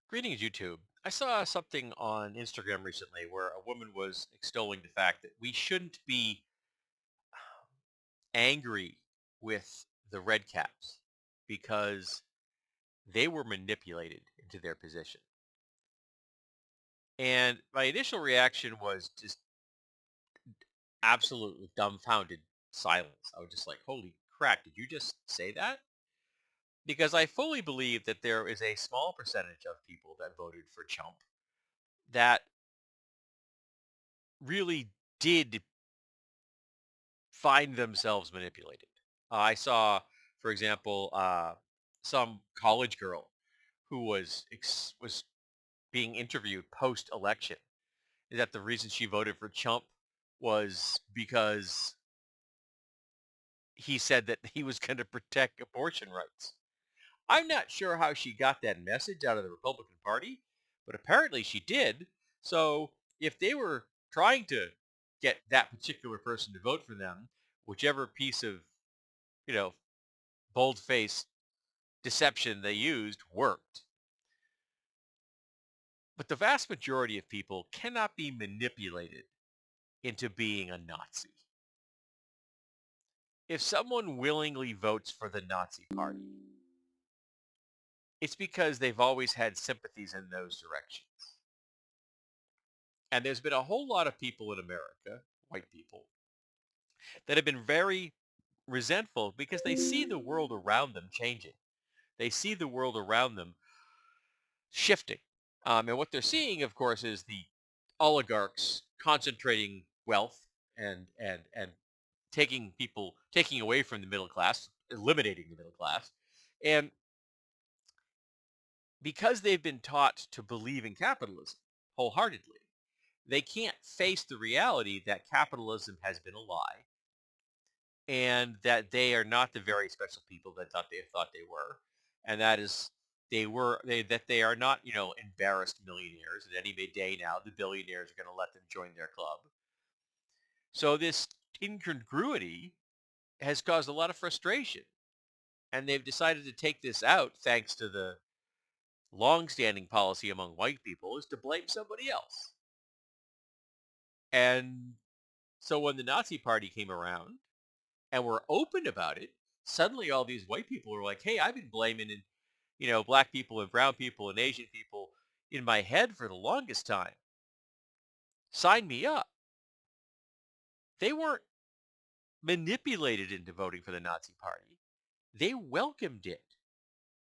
Greetings, YouTube. I saw something on Instagram recently where a woman was extolling the fact that we shouldn't be angry with the red caps because they were manipulated into their position. And my initial reaction was just absolutely dumbfounded silence. I was just like, holy crap, did you just say that? Because I fully believe that there is a small percentage of people that voted for Trump that really did find themselves manipulated. I saw, for example, some college girl who was being interviewed post election. That the reason she voted for Trump was because he said that he was going to protect abortion rights. I'm not sure how she got that message out of the Republican Party, but apparently she did. So if they were trying to get that particular person to vote for them, whichever piece of, you know, bold-faced deception they used worked. But the vast majority of people cannot be manipulated into being a Nazi. If someone willingly votes for the Nazi party, it's because they've always had sympathies in those directions. And there's been a whole lot of people in America, white people, that have been very resentful because they see the world around them changing. They see the world around them shifting. And what they're seeing, of course, is the oligarchs concentrating wealth and taking away from the middle class, eliminating the middle class. And because they've been taught to believe in capitalism wholeheartedly, they can't face the reality that capitalism has been a lie and that they are not the very special people that thought they were. And that is that they are not, embarrassed millionaires. And any day now, the billionaires are going to let them join their club. So this incongruity has caused a lot of frustration. And they've decided to take this out thanks to the long-standing policy among white people is to blame somebody else. And so when the Nazi party came around and were open about it, suddenly all these white people were like, hey, I've been blaming, black people and brown people and Asian people in my head for the longest time. Sign me up. They weren't manipulated into voting for the Nazi party. They welcomed it.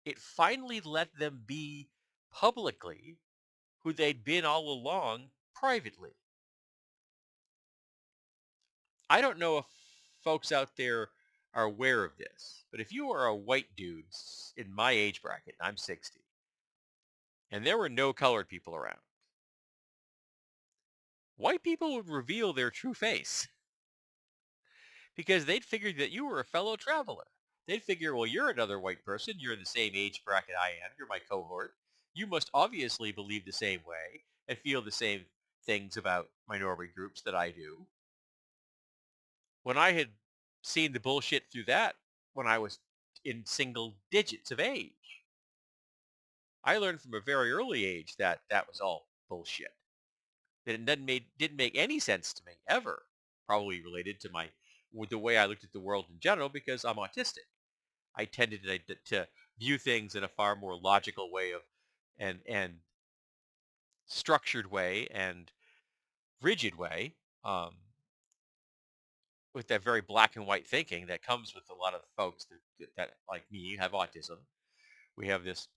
It finally let them be publicly who they'd been all along privately. I don't know if folks out there are aware of this, but if you are a white dude in my age bracket, I'm 60, and there were no colored people around, white people would reveal their true face because they'd figured that you were a fellow traveler. They'd figure, well, you're another white person. You're in the same age bracket I am. You're my cohort. You must obviously believe the same way and feel the same things about minority groups that I do. When I had seen the bullshit through that when I was in single digits of age, I learned from a very early age that that was all bullshit. That it didn't make any sense to me ever. Probably related to with the way I looked at the world in general because I'm autistic. I tended to view things in a far more logical way of and structured way and rigid way. With that very black and white thinking that comes with a lot of folks that like me have autism. We have this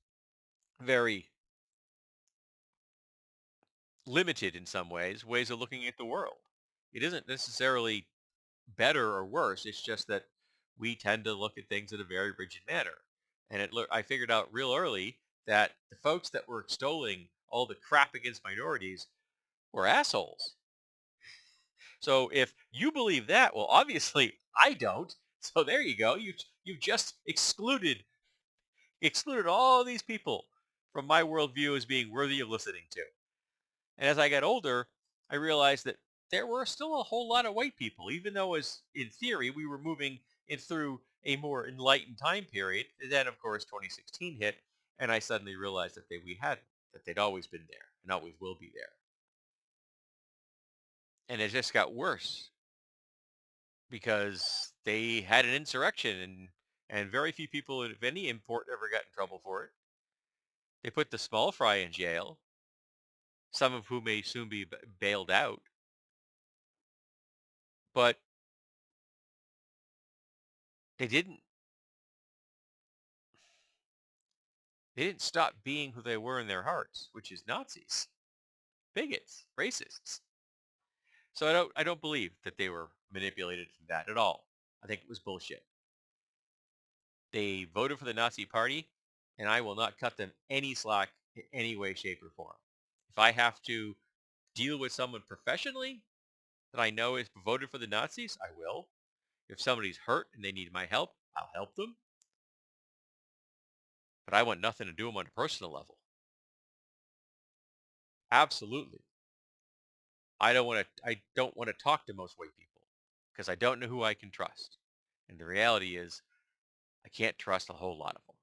very limited in some ways of looking at the world. It isn't necessarily better or worse. It's just that we tend to look at things in a very rigid manner. And I figured out real early that the folks that were extolling all the crap against minorities were assholes. So if you believe that, well, obviously I don't. So there you go. You've just excluded all these people from my worldview as being worthy of listening to. And as I got older, I realized that there were still a whole lot of white people, even though as in theory we were moving in through a more enlightened time period. And then of course 2016 hit and I suddenly realized that we hadn't. that they'd always been there and always will be there. And it just got worse because they had an insurrection, and very few people of any import ever got in trouble for it. They put the small fry in jail, some of whom may soon be bailed out, but they didn't they didn't stop being who they were in their hearts, which is Nazis, bigots, racists. So I don't believe that they were manipulated from that at all. I think it was bullshit. They voted for the Nazi party, and I will not cut them any slack in any way, shape, or form. If I have to deal with someone professionally that I know is voted for the Nazis, I will. If somebody's hurt and they need my help, I'll help them. But I want nothing to do with them on a personal level. Absolutely. I don't want to talk to most white people because I don't know who I can trust. And the reality is I can't trust a whole lot of them.